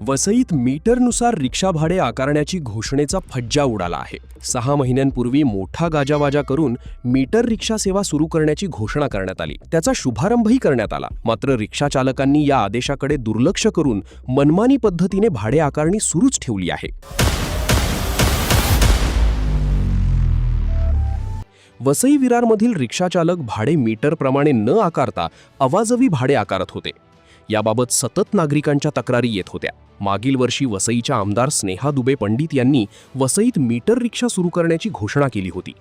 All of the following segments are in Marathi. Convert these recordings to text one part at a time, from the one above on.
वसईत मीटरनुसार रिक्षा भाडे आकारण्याची घोषणेचा फज्जा उडाला आहे। 6 महिन्यांपूर्वी मोठा गाजावाजा करून मीटर रिक्षा सेवा सुरू करण्याची घोषणा करण्यात आली। त्याचा शुभारंभही करण्यात आला। मात्र रिक्षा चालकांनी या आदेशाकडे दुर्लक्ष करून मनमानी पद्धतीने भाडे आकारणी सुरूच ठेवली आहे। वसई विरारमधील रिक्षाचालक भाडे मीटरप्रमाणे न आकारता अवाजवी भाडे आकारत होते। याबाबत सतत नागरिकांच्या तक्रारी येत होत्या। मागील वर्षी वसईच्या आमदार स्नेहा दुबे पंडित यांनी वसईत मीटर रिक्षा सुरू करण्याची घोषणा केली होती।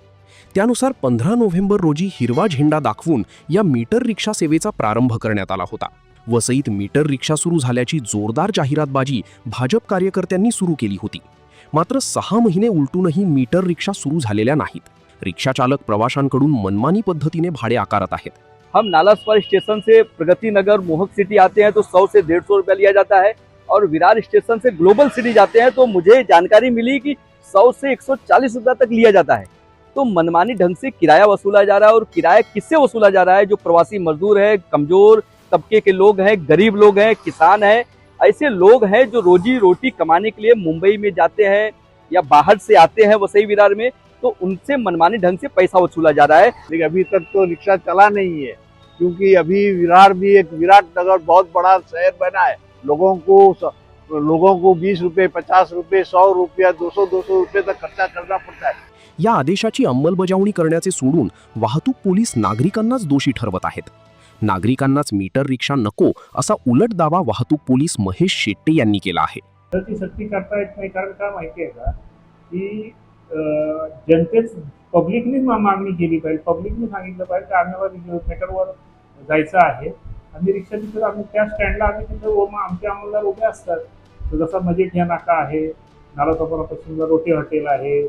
त्यानुसार 15 नोव्हेंबर रोजी हिरवा झेंडा दाखवून या मीटर रिक्षा सेवेचा प्रारंभ करण्यात आला होता। वसईत मीटर रिक्षा सुरू झाल्याची जोरदार जाहिरातबाजी भाजप कार्यकर्त्यांनी सुरू केली होती। मात्र 6 महिने उलटूनही मीटर रिक्षा सुरू झालेल्या नाहीत। रिक्षा चालक प्रवाशांकडून मनमानी पद्धतीने भाडे आकारत आहेत। हम नालासोपारा स्टेशन से प्रगति नगर मोहक सिटी आते हैं तो 100 से 150 रुपया लिया जाता है, और विरार स्टेशन से ग्लोबल सिटी जाते हैं तो मुझे जानकारी मिली कि 100 से 140 रुपया तक लिया जाता है। तो मनमानी ढंग से किराया वसूला जा रहा है। और किराया किससे वसूला जा रहा है? जो प्रवासी मजदूर है, कमजोर तबके के लोग हैं, गरीब लोग हैं, किसान हैं, ऐसे लोग हैं जो रोजी रोटी कमाने के लिए मुंबई में जाते हैं या बाहर से आते हैं वसई विरार में, तो उनसे मनमानी ढंग से पैसा वसूला जा रहा है। लेकिन अभी तक तो रिक्शा चला नहीं है, क्योंकि अभी विरार भी एक विराट नगर बहुत बड़ा शहर बना है। लोगों को 20 रुपये, 50 रुपये, 100 रुपया, 200 रुपये तक खर्चा करना पड़ता है। या आदेशाची अंमलबजावणी करण्याचे सोडून वाहतूक पोलीस नागरिकांनाच दोषी ठरवत आहेत। नागरिकांनाच मीटर रिक्षा नको असा उलट दावा वाहतूक पोलीस महेश शेट्टे यांनी केला आहे। तर ती सक्ती करता येत नाही, कारण काय माहिती आहे का की जनतेच पब्लिकने मागणी केली पाहिजे। पब्लिकने सांगितलं पाहिजे की आम्हाला मीटरवर जायचं आहे, आम्ही रिक्षा तिथे आम्ही त्या स्टँडला आम्ही तिथं आमचे अंमलदार उभे असतात। तर जसा मजेठ या नाका आहे, नालासोपारा पश्चिमला रोटी हॉटेल आहे,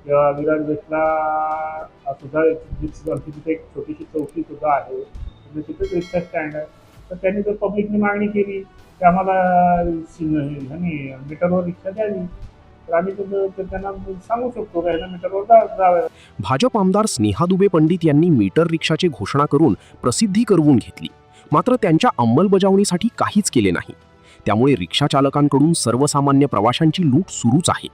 किंवा विरार वेस्टला सुद्धा तिथे एक छोटीशी चौकी सुद्धा आहे, तिथेच रिक्षा स्टँड आहे। तर त्यांनी जर पब्लिकने मागणी केली की आम्हाला मीटरवर रिक्षा द्यावी, तर आम्ही त्यांना सांगू शकतो की मीटरवर जावं। भाजप आमदार स्नेहा दुबे पंडित यांनी मीटर रिक्षाची घोषणा करून प्रसिद्धी करवून घेतली। मात्र त्यांच्या अंमलबजावणीसाठी काहीच केले नाही। त्यामुळे रिक्षा चालकांकडून सर्वसामान्य प्रवाशांची लूट सुरूच आहे।